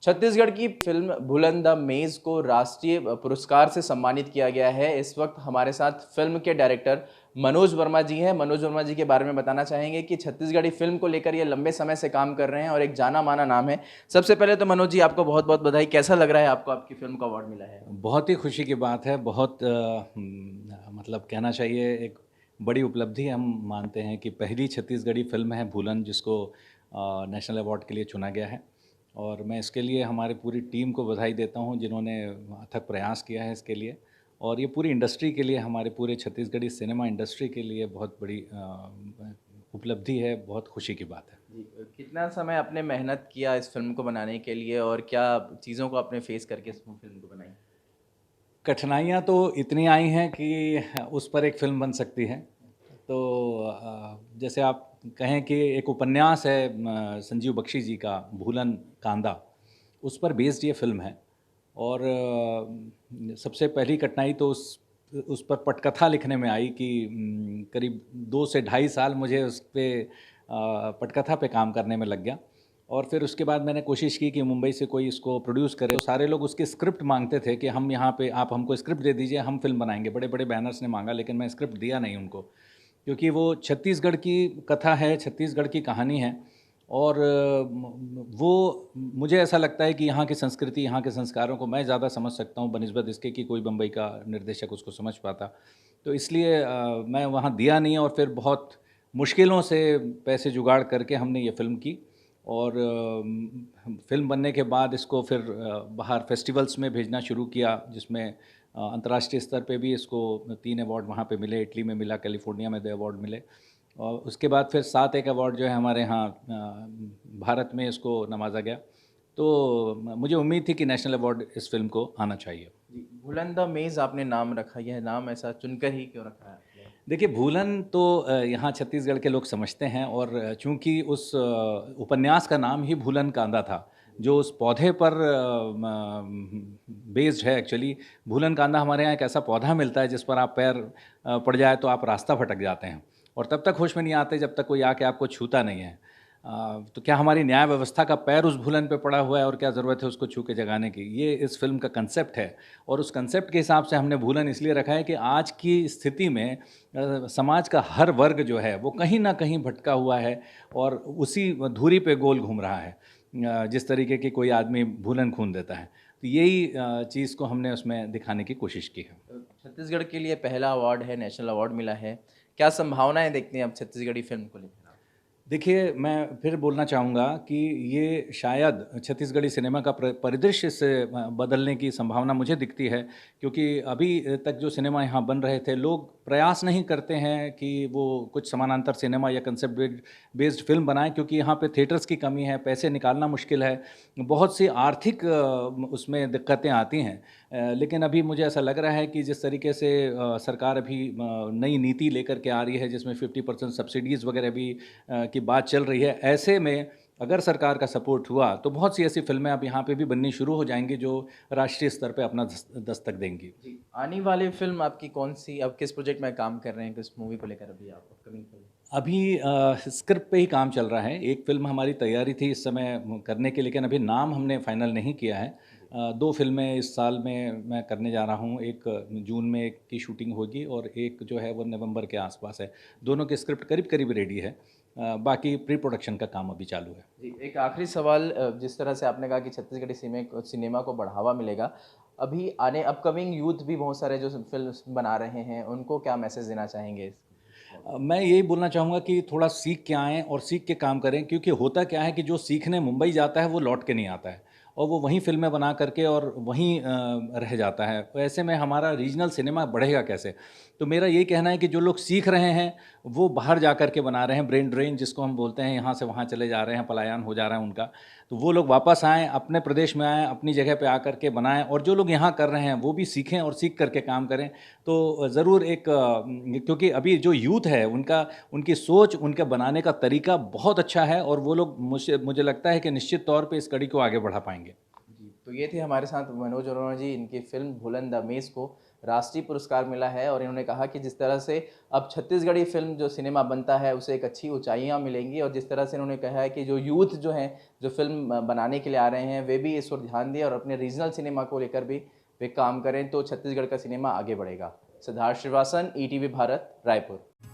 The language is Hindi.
छत्तीसगढ़ की फिल्म बुलंद द मेज़ को राष्ट्रीय पुरस्कार से सम्मानित किया गया है। इस वक्त हमारे साथ फिल्म के डायरेक्टर मनोज वर्मा जी हैं। मनोज वर्मा जी के बारे में बताना चाहेंगे कि छत्तीसगढ़ी फिल्म को लेकर ये लंबे समय से काम कर रहे हैं और एक जाना माना नाम है। सबसे पहले तो मनोज जी आपको बहुत बहुत बधाई। कैसा लग रहा है आपको आपकी फिल्म का अवार्ड मिला है? बहुत ही खुशी की बात है। बहुत मतलब कहना चाहिए एक बड़ी उपलब्धि हम मानते हैं कि पहली छत्तीसगढ़ी फ़िल्म है भूलन, जिसको नेशनल अवार्ड के लिए चुना गया है। और मैं इसके लिए हमारी पूरी टीम को बधाई देता हूं, जिन्होंने अथक प्रयास किया है इसके लिए। और ये पूरी इंडस्ट्री के लिए, हमारे पूरे छत्तीसगढ़ी सिनेमा इंडस्ट्री के लिए बहुत बड़ी उपलब्धि है, बहुत खुशी की बात है। जी, कितना समय आपने मेहनत किया इस फिल्म को बनाने के लिए और क्या चीज़ों को आपने फेस करके इस फिल्म को बनाई? कठिनाइयाँ तो इतनी आई हैं कि उस पर एक फ़िल्म बन सकती है। तो जैसे आप कहें कि एक उपन्यास है संजीव बख्शी जी का, भूलन कांदा, उस पर बेस्ड ये फ़िल्म है। और सबसे पहली कठिनाई तो उस पर पटकथा लिखने में आई कि करीब 2 से ढाई साल मुझे उस पे पटकथा पे काम करने में लग गया। और फिर उसके बाद मैंने कोशिश की कि मुंबई से कोई इसको प्रोड्यूस करे। तो सारे लोग उसकी स्क्रिप्ट मांगते थे कि हम यहाँ पे, आप हमको स्क्रिप्ट दे दीजिए, हम फिल्म बनाएंगे। बड़े बड़े बैनर्स ने मांगा, लेकिन मैं स्क्रिप्ट दिया नहीं उनको, क्योंकि वो छत्तीसगढ़ की कथा है, छत्तीसगढ़ की कहानी है। और वो, मुझे ऐसा लगता है कि यहाँ की संस्कृति, यहाँ के संस्कारों को मैं ज़्यादा समझ सकता हूँ बनिस्बत इसके कि कोई बम्बई का निर्देशक उसको समझ पाता। तो इसलिए मैं वहाँ दिया नहीं, और फिर बहुत मुश्किलों से पैसे जुगाड़ करके हमने ये फ़िल्म की। और फिल्म बनने के बाद इसको फिर बाहर फेस्टिवल्स में भेजना शुरू किया, जिसमें अंतर्राष्ट्रीय स्तर पे भी इसको 3 अवार्ड वहाँ पे मिले। इटली में मिला, कैलिफोर्निया में 2 अवार्ड मिले। और उसके बाद फिर 7 एक अवार्ड जो है हमारे यहाँ भारत में इसको नवाजा गया। तो मुझे उम्मीद थी कि नेशनल अवार्ड इस फिल्म को आना चाहिए। जी, बुलंद द मेज़ आपने नाम रखा, यह नाम ऐसा चुनकर ही क्यों रखा है आपने? देखिए, भूलन तो यहाँ छत्तीसगढ़ के लोग समझते हैं। और चूँकि उस उपन्यास का नाम ही भूलन कांदा था, जो उस पौधे पर बेस्ड है एक्चुअली। भूलन कांदा हमारे यहाँ एक ऐसा पौधा मिलता है जिस पर आप पैर पड़ जाए तो आप रास्ता भटक जाते हैं, और तब तक होश में नहीं आते जब तक कोई आके आपको छूता नहीं है। तो क्या हमारी न्याय व्यवस्था का पैर उस भूलन पे पड़ा हुआ है, और क्या ज़रूरत है उसको छू के जगाने की? ये इस फिल्म का कंसेप्ट है। और उस कंसेप्ट के हिसाब से हमने भूलन इसलिए रखा है कि आज की स्थिति में समाज का हर वर्ग जो है वो कहीं ना कहीं भटका हुआ है, और उसी धुरी पे गोल घूम रहा है। जिस तरीके की कोई आदमी भूलन खून देता है, तो यही चीज़ को हमने उसमें दिखाने की कोशिश की है। छत्तीसगढ़ के लिए पहला अवार्ड है, नेशनल अवार्ड मिला है। क्या संभावनाएं देखते हैं अब छत्तीसगढ़ी फिल्म को लेकर आप? देखिए, मैं फिर बोलना चाहूँगा कि ये शायद छत्तीसगढ़ी सिनेमा का परिदृश्य से बदलने की संभावना मुझे दिखती है, क्योंकि अभी तक जो सिनेमा यहाँ बन रहे थे, लोग प्रयास नहीं करते हैं कि वो कुछ समानांतर सिनेमा या कंसेप्ट बेस्ड फिल्म बनाएं, क्योंकि यहाँ पे थिएटर्स की कमी है, पैसे निकालना मुश्किल है, बहुत सी आर्थिक उसमें दिक्कतें आती हैं। लेकिन अभी मुझे ऐसा लग रहा है कि जिस तरीके से सरकार अभी नई नीति लेकर के आ रही है, जिसमें 50% सब्सिडीज़ वगैरह भी की बात चल रही है, ऐसे में अगर सरकार का सपोर्ट हुआ तो बहुत सी ऐसी फिल्में अब यहाँ पे भी बननी शुरू हो जाएंगी जो राष्ट्रीय स्तर पे अपना दस्तक देंगी। जी, आने वाली फिल्म आपकी कौन सी, अब किस प्रोजेक्ट में काम कर रहे हैं, किस मूवी को लेकर अभी आप अपकमिंग फिल्म? अभी स्क्रिप्ट पे ही काम चल रहा है। एक फ़िल्म हमारी तैयारी थी इस समय करने की, लेकिन अभी नाम हमने फाइनल नहीं किया है। दो फिल्में इस साल में मैं करने जा रहा हूँ। एक जून में एक की शूटिंग होगी, और एक जो है वो नवंबर के आसपास है। दोनों की स्क्रिप्ट करीब करीब रेडी है। बाकी प्री प्रोडक्शन का काम अभी चालू है। जी, एक आखिरी सवाल, जिस तरह से आपने कहा कि छत्तीसगढ़ी सिनेमा को बढ़ावा मिलेगा, अभी आने अपकमिंग यूथ भी बहुत सारे जो फिल्म बना रहे हैं, उनको क्या मैसेज देना चाहेंगे? मैं यही बोलना चाहूँगा कि थोड़ा सीख के आएँ और सीख के काम करें, क्योंकि होता क्या है कि जो सीखने मुंबई जाता है वो लौट के नहीं आता है, और वो वहीं फ़िल्में बना करके और वहीं रह जाता है। तो ऐसे में हमारा रीजनल सिनेमा बढ़ेगा कैसे? तो मेरा यही कहना है कि जो लोग सीख रहे हैं वो बाहर जा कर के बना रहे हैं, ब्रेन ड्रेन जिसको हम बोलते हैं, यहाँ से वहाँ चले जा रहे हैं, पलायन हो जा रहा है उनका। तो वो लोग वापस आएँ, अपने प्रदेश में आएँ, अपनी जगह पे आकर के बनाएँ, और जो लोग यहाँ कर रहे हैं वो भी सीखें और सीख करके काम करें। तो ज़रूर एक क्योंकि अभी जो यूथ है उनका, उनकी सोच, उनके बनाने का तरीका बहुत अच्छा है, और वो लोग, मुझे लगता है कि निश्चित तौर पे इस कड़ी को आगे बढ़ा पाएँगे। जी, तो ये थे हमारे साथ मनोज अरोड़ा जी। इनकी फिल्म बुलंद द मेज़ को राष्ट्रीय पुरस्कार मिला है। और इन्होंने कहा कि जिस तरह से अब छत्तीसगढ़ी फिल्म जो सिनेमा बनता है उसे एक अच्छी ऊंचाइयां मिलेंगी, और जिस तरह से इन्होंने कहा है कि जो यूथ जो हैं जो फिल्म बनाने के लिए आ रहे हैं वे भी इस ओर ध्यान दें और अपने रीजनल सिनेमा को लेकर भी वे काम करें, तो छत्तीसगढ़ का सिनेमा आगे बढ़ेगा। सिद्धार्थ श्रीवासन, ईटीवी भारत, रायपुर।